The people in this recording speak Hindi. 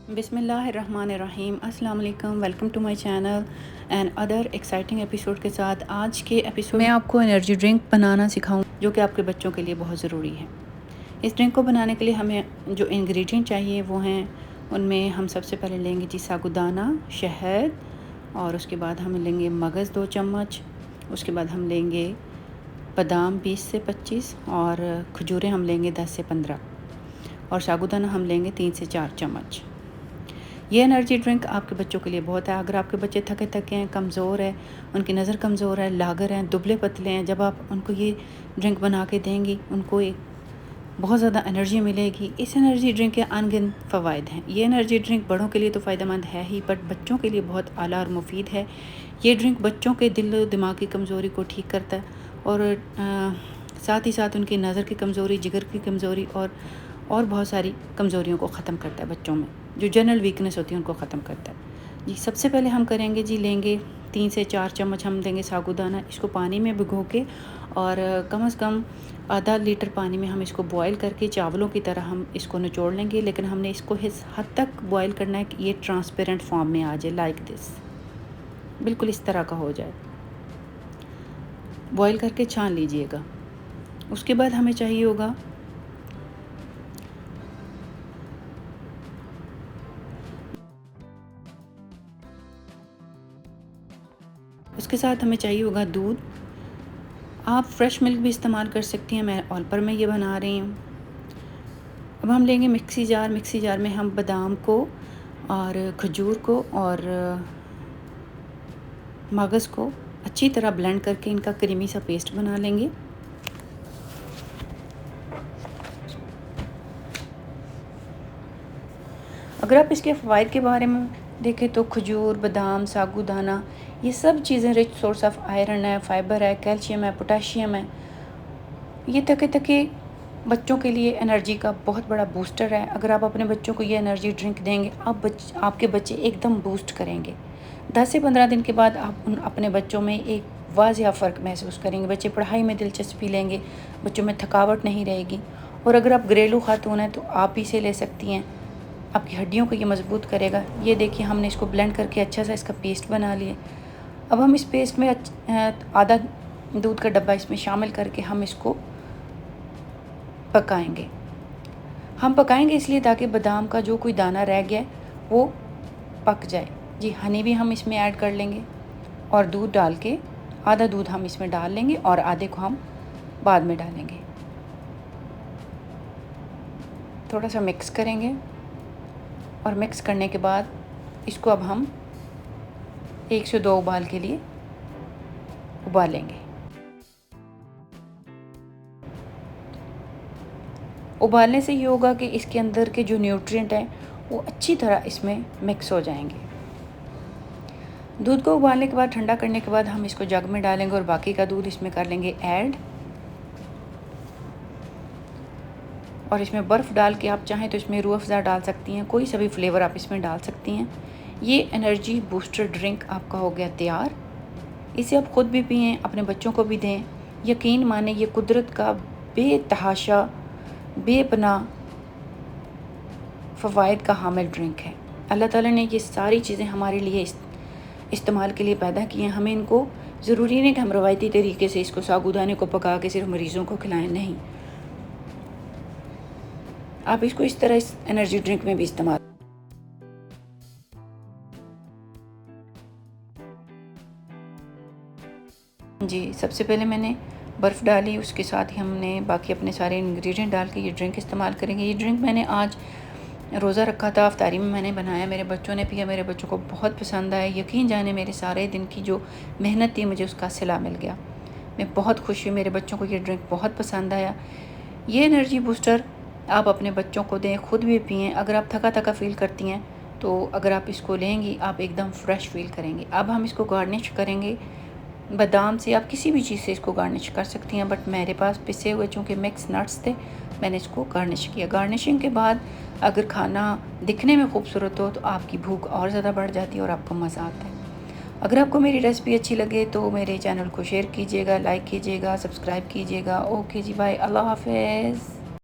बिस्मिल्लाहिर्रहमानिर्रहीम। अस्सलाम वालेकुम। Welcome to my channel and other exciting episode के साथ आज के एपिसोड में आपको एनर्जी ड्रिंक बनाना सिखाऊं जो कि आपके बच्चों के लिए बहुत ज़रूरी है। इस ड्रिंक को बनाने के लिए हमें जो इंग्रेडिएंट चाहिए वो हैं, उनमें हम सबसे पहले लेंगे जी साबूदाना, शहद, और उसके बाद हम लेंगे मगज़ 2 चम्मच। उसके बाद हम लेंगे बादाम 20 से 25 और खजूरें हम लेंगे 10 से 15 और साबूदाना हम लेंगे 3 से 4 चम्मच। ये एनर्जी ड्रिंक आपके बच्चों के लिए बहुत है। अगर आपके बच्चे थके थके हैं, कमज़ोर है, उनकी नज़र कमज़ोर है, लागर हैं, दुबले पतले हैं, जब आप उनको ये ड्रिंक बना के देंगी उनको एक बहुत ज़्यादा एनर्जी मिलेगी। इस एनर्जी ड्रिंक के अनगिनत फ़वाइद हैं। ये एनर्जी ड्रिंक बड़ों के लिए तो फ़ायदेमंद है ही, बट बच्चों के लिए बहुत आला और मुफीद है। ये ड्रिंक बच्चों के दिल और दिमाग की कमज़ोरी को ठीक करता है और साथ ही साथ उनकी नज़र की कमज़ोरी, जिगर की कमज़ोरी और बहुत सारी कमज़ोरियों को ख़त्म करता है। बच्चों में जो जनरल वीकनेस होती है उनको ख़त्म करता है जी। सबसे पहले हम करेंगे जी, लेंगे 3 से 4 चम्मच हम देंगे साबूदाना। इसको पानी में भिगो के और कम से कम आधा लीटर पानी में हम इसको बॉयल करके चावलों की तरह हम इसको निचोड़ लेंगे, लेकिन हमने इसको इस हद तक बॉयल करना है कि ये ट्रांसपेरेंट फॉर्म में आ जाए, लाइक दिस, बिल्कुल इस तरह का हो जाए। बॉयल करके छान लीजिएगा। उसके बाद हमें चाहिए होगा उसके साथ हमें चाहिए होगा दूध। आप फ्रेश मिल्क भी इस्तेमाल कर सकती हैं, मैं ऑल पर मैं ये बना रही हूँ। अब हम लेंगे मिक्सी जार में हम बादाम को और खजूर को और मगज़ को अच्छी तरह ब्लेंड करके इनका क्रीमी सा पेस्ट बना लेंगे। अगर आप इसके फ़वाइद के बारे में देखें तो खजूर, बादाम, साबूदाना, ये सब चीज़ें रिच सोर्स ऑफ आयरन है, फाइबर है, कैल्शियम है, पोटाशियम है। ये थके बच्चों के लिए एनर्जी का बहुत बड़ा बूस्टर है। अगर आप अपने बच्चों को ये एनर्जी ड्रिंक देंगे, आपके बच्चे एकदम बूस्ट करेंगे। 10 से 15 दिन के बाद आप अपने बच्चों में एक वाज़िया फ़र्क महसूस करेंगे। बच्चे पढ़ाई में दिलचस्पी लेंगे, बच्चों में थकावट नहीं रहेगी। और अगर आप घरेलू खातून हैं तो आप भी इसे ले सकती हैं, आपकी हड्डियों को ये मज़बूत करेगा। ये देखिए, हमने इसको ब्लेंड करके अच्छा सा इसका पेस्ट बना लिया। अब हम इस पेस्ट में आधा दूध का डब्बा इसमें शामिल करके हम इसको पकाएंगे। हम पकाएंगे इसलिए ताकि बादाम का जो कोई दाना रह गया है वो पक जाए जी। हनी भी हम इसमें ऐड कर लेंगे और दूध डाल के आधा दूध हम इसमें डाल लेंगे और आधे को हम बाद में डालेंगे। थोड़ा सा मिक्स करेंगे और मिक्स करने के बाद इसको अब हम 1 से 2 उबाल के लिए उबालेंगे। उबालने से ये होगा कि इसके अंदर के जो न्यूट्रिएंट हैं वो अच्छी तरह इसमें मिक्स हो जाएंगे। दूध को उबालने के बाद, ठंडा करने के बाद हम इसको जग में डालेंगे और बाकी का दूध इसमें कर लेंगे ऐड। और इसमें बर्फ़ डाल के आप चाहें तो इसमें रूह अफ़ज़ा डाल सकती हैं, कोई सा भी फ्लेवर आप इसमें डाल सकती हैं। ये एनर्जी बूस्टर ड्रिंक आपका हो गया तैयार। इसे आप ख़ुद भी पिएँ, अपने बच्चों को भी दें। यकीन माने ये कुदरत का बेतहाशा, बेपनाह फ़वाइद का हामिल ड्रिंक है। अल्लाह ताला ने ये सारी चीज़ें हमारे लिए इस्तेमाल के लिए पैदा की हैं। हमें इनको ज़रूरी नहीं कि हम रवायती तरीके से इसको साबूदाने को पका के सिर्फ मरीज़ों को खिलाएं, नहीं, आप इसको इस तरह इस एनर्जी ड्रिंक में भी इस्तेमाल। जी, सबसे पहले मैंने बर्फ़ डाली, उसके साथ ही हमने बाकी अपने सारे इंग्रेडिएंट डाल के ये ड्रिंक इस्तेमाल करेंगे। ये ड्रिंक मैंने आज रोज़ा रखा था, अफ्तारी में मैंने बनाया, मेरे बच्चों ने पिया, मेरे बच्चों को बहुत पसंद आया। यकीन जाने मेरे सारे दिन की जो मेहनत थी मुझे उसका सिला मिल गया। मैं बहुत खुश हुई, मेरे बच्चों को ये ड्रिंक बहुत पसंद आया। ये एनर्जी बूस्टर आप अपने बच्चों को दें, ख़ुद भी पिएँ। अगर आप थका फ़ील करती हैं तो अगर आप इसको लेंगी आप एकदम फ्रेश फ़ील करेंगे। अब हम इसको गार्निश करेंगे बादाम से। आप किसी भी चीज़ से इसको गार्निश कर सकती हैं, बट मेरे पास पिसे हुए चूँकि मिक्स नट्स थे, मैंने इसको गार्निश किया। गार्निशिंग के बाद अगर खाना दिखने में खूबसूरत हो तो आपकी भूख और ज़्यादा बढ़ जाती है और आपको मज़ा आता है। अगर आपको मेरी रेसिपी अच्छी लगे तो मेरे चैनल को शेयर कीजिएगा, लाइक कीजिएगा, सब्सक्राइब कीजिएगा। ओके जी, बाय, अल्लाह हाफ़िज़।